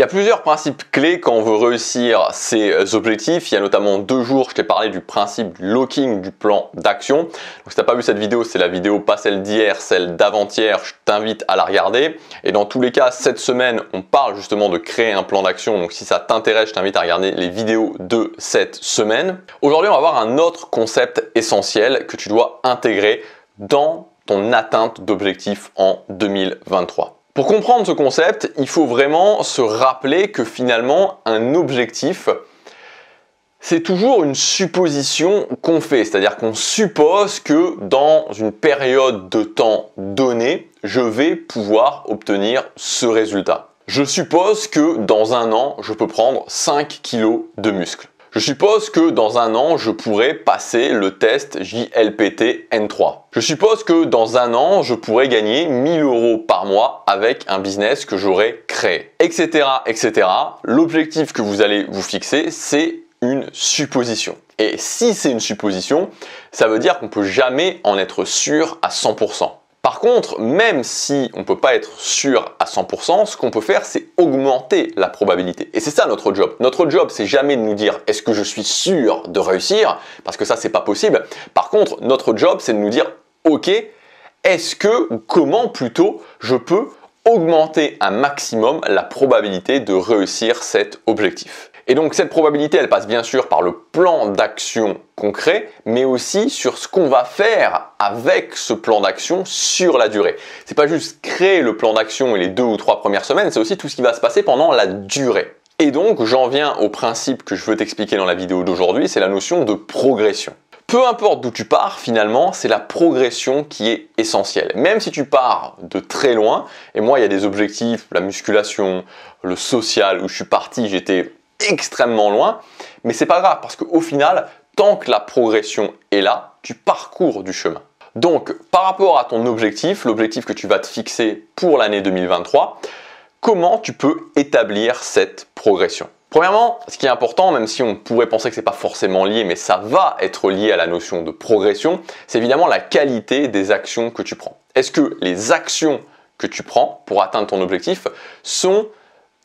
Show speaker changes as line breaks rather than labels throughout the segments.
Il y a plusieurs principes clés quand on veut réussir ses objectifs. Il y a notamment 2 jours, je t'ai parlé du principe du locking du plan d'action. Donc si tu n'as pas vu cette vidéo, c'est la vidéo pas celle d'hier, celle d'avant-hier. Je t'invite à la regarder. Et dans tous les cas, cette semaine, on parle justement de créer un plan d'action. Donc si ça t'intéresse, je t'invite à regarder les vidéos de cette semaine. Aujourd'hui, on va voir un autre concept essentiel que tu dois intégrer dans ton atteinte d'objectifs en 2023. Pour comprendre ce concept, il faut vraiment se rappeler que finalement, un objectif, c'est toujours une supposition qu'on fait. C'est-à-dire qu'on suppose que dans une période de temps donnée, je vais pouvoir obtenir ce résultat. Je suppose que dans un an, je peux prendre 5 kilos de muscles. Je suppose que dans un an, je pourrais passer le test JLPT N3. Je suppose que dans un an, je pourrais gagner 1000 € par mois avec un business que j'aurais créé, etc., etc. L'objectif que vous allez vous fixer, c'est une supposition. Et si c'est une supposition, ça veut dire qu'on ne peut jamais en être sûr à 100%. Par contre, même si on ne peut pas être sûr à 100%, ce qu'on peut faire, c'est augmenter la probabilité. Et c'est ça notre job. Notre job, c'est jamais de nous dire « est-ce que je suis sûr de réussir ?» Parce que ça, c'est pas possible. Par contre, notre job, c'est de nous dire « ok, comment plutôt je peux augmenter un maximum la probabilité de réussir cet objectif ?» Et donc cette probabilité, elle passe bien sûr par le plan d'action concret, mais aussi sur ce qu'on va faire avec ce plan d'action sur la durée. C'est pas juste créer le plan d'action et les 2 ou 3 premières semaines, c'est aussi tout ce qui va se passer pendant la durée. Et donc j'en viens au principe que je veux t'expliquer dans la vidéo d'aujourd'hui, c'est la notion de progression. Peu importe d'où tu pars, finalement, c'est la progression qui est essentielle. Même si tu pars de très loin, et moi il y a des objectifs, la musculation, le social, où je suis parti, j'étais extrêmement loin, mais c'est pas grave parce qu'au final, tant que la progression est là, tu parcours du chemin. Donc, par rapport à ton objectif, l'objectif que tu vas te fixer pour l'année 2023, comment tu peux établir cette progression? Premièrement, ce qui est important, même si on pourrait penser que c'est pas forcément lié, mais ça va être lié à la notion de progression, c'est évidemment la qualité des actions que tu prends. Est-ce que les actions que tu prends pour atteindre ton objectif sont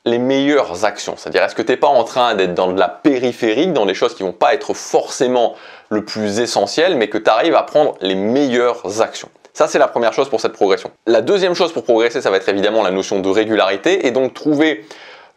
les meilleures actions? C'est-à-dire, est-ce que tu n'es pas en train d'être dans de la périphérique, dans des choses qui ne vont pas être forcément le plus essentiel, mais que tu arrives à prendre les meilleures actions? Ça, c'est la première chose pour cette progression. La deuxième chose pour progresser, ça va être évidemment la notion de régularité et donc trouver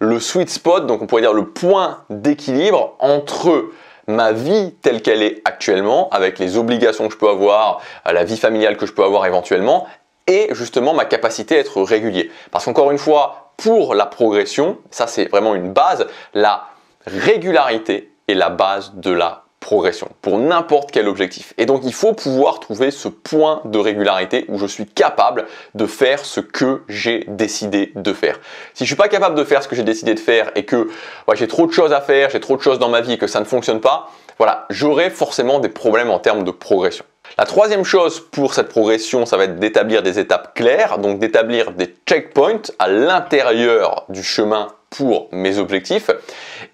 le sweet spot, donc on pourrait dire le point d'équilibre entre ma vie telle qu'elle est actuellement, avec les obligations que je peux avoir, la vie familiale que je peux avoir éventuellement, et justement ma capacité à être régulier. Parce qu'encore une fois, pour la progression, ça c'est vraiment une base, la régularité est la base de la progression pour n'importe quel objectif. Et donc il faut pouvoir trouver ce point de régularité où je suis capable de faire ce que j'ai décidé de faire. Si je suis pas capable de faire ce que j'ai décidé de faire et que j'ai trop de choses à faire, j'ai trop de choses dans ma vie et que ça ne fonctionne pas, voilà, j'aurai forcément des problèmes en termes de progression. La troisième chose pour cette progression, ça va être d'établir des étapes claires, donc d'établir des checkpoints à l'intérieur du chemin pour mes objectifs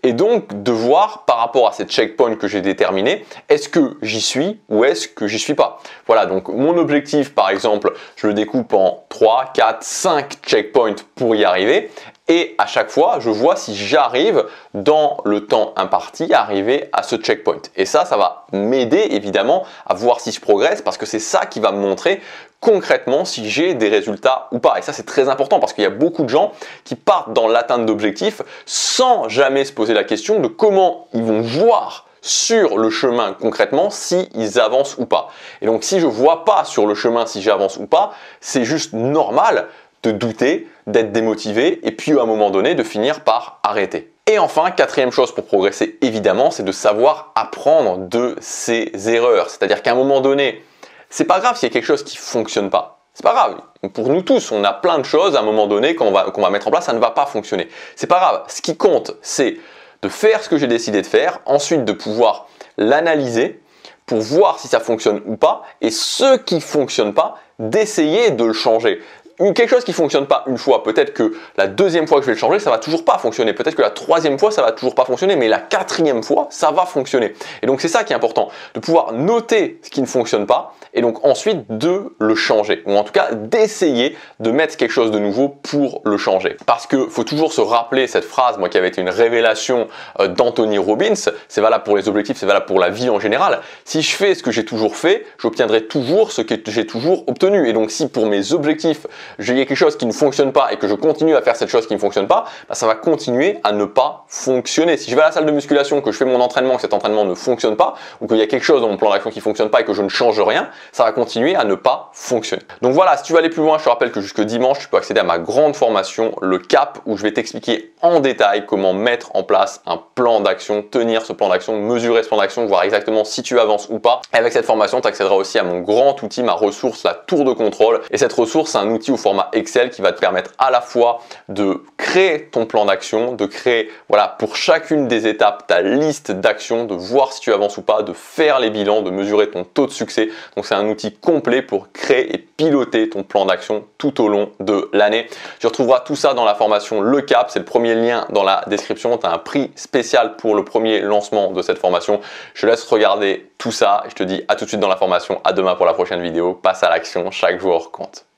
et donc de voir par rapport à ces checkpoints que j'ai déterminés, est-ce que j'y suis ou est-ce que j'y suis pas? Voilà, donc mon objectif par exemple, je le découpe en 3, 4, 5 checkpoints pour y arriver et à chaque fois, je vois si j'arrive dans le temps imparti à arriver à ce checkpoint. Et ça va m'aider évidemment à voir si je progresse parce que c'est ça qui va me montrer concrètement si j'ai des résultats ou pas. Et ça, c'est très important parce qu'il y a beaucoup de gens qui partent dans l'atteinte d'objectifs sans jamais se poser la question de comment ils vont voir sur le chemin concrètement s'ils avancent ou pas. Et donc, si je ne vois pas sur le chemin si j'avance ou pas, c'est juste normal de douter, d'être démotivé et puis à un moment donné de finir par arrêter. Et enfin, quatrième chose pour progresser évidemment, c'est de savoir apprendre de ses erreurs. C'est-à-dire qu'à un moment donné, c'est pas grave s'il y a quelque chose qui fonctionne pas. C'est pas grave. Pour nous tous, on a plein de choses à un moment donné qu'on va mettre en place, ça ne va pas fonctionner. C'est pas grave. Ce qui compte, c'est de faire ce que j'ai décidé de faire, ensuite de pouvoir l'analyser pour voir si ça fonctionne ou pas et ce qui fonctionne pas, d'essayer de le changer. quelque chose qui ne fonctionne pas une fois, peut-être que la deuxième fois que je vais le changer, ça va toujours pas fonctionner. Peut-être que la troisième fois, ça va toujours pas fonctionner, mais la quatrième fois, ça va fonctionner. Et donc c'est ça qui est important, de pouvoir noter ce qui ne fonctionne pas et donc ensuite de le changer, ou en tout cas d'essayer de mettre quelque chose de nouveau pour le changer. Parce que faut toujours se rappeler cette phrase, moi qui avait été une révélation d'Anthony Robbins, c'est valable pour les objectifs, c'est valable pour la vie en général. Si je fais ce que j'ai toujours fait, j'obtiendrai toujours ce que j'ai toujours obtenu. Et donc si pour mes objectifs, j'ai quelque chose qui ne fonctionne pas et que je continue à faire cette chose qui ne fonctionne pas, bah, ça va continuer à ne pas fonctionner. Si je vais à la salle de musculation, que je fais mon entraînement, que cet entraînement ne fonctionne pas, ou qu'il y a quelque chose dans mon plan d'action qui ne fonctionne pas et que je ne change rien, ça va continuer à ne pas fonctionner. Donc voilà, si tu veux aller plus loin, je te rappelle que jusque dimanche, tu peux accéder à ma grande formation, le CAP, où je vais t'expliquer en détail comment mettre en place un plan d'action, tenir ce plan d'action, mesurer ce plan d'action, voir exactement si tu avances ou pas. Et avec cette formation, tu accéderas aussi à mon grand outil, ma ressource, la tour de contrôle. Et cette ressource, c'est un outil au format Excel qui va te permettre à la fois de créer ton plan d'action, de créer, voilà, pour chacune des étapes, ta liste d'actions, de voir si tu avances ou pas, de faire les bilans, de mesurer ton taux de succès. Donc c'est un outil complet pour créer et piloter ton plan d'action tout au long de l'année. Tu retrouveras tout ça dans la formation Le Cap, c'est le premier lien dans la description. Tu as un prix spécial pour le premier lancement de cette formation. Je te laisse regarder tout ça. Je te dis à tout de suite dans la formation, à demain pour la prochaine vidéo. Passe à l'action, chaque jour compte.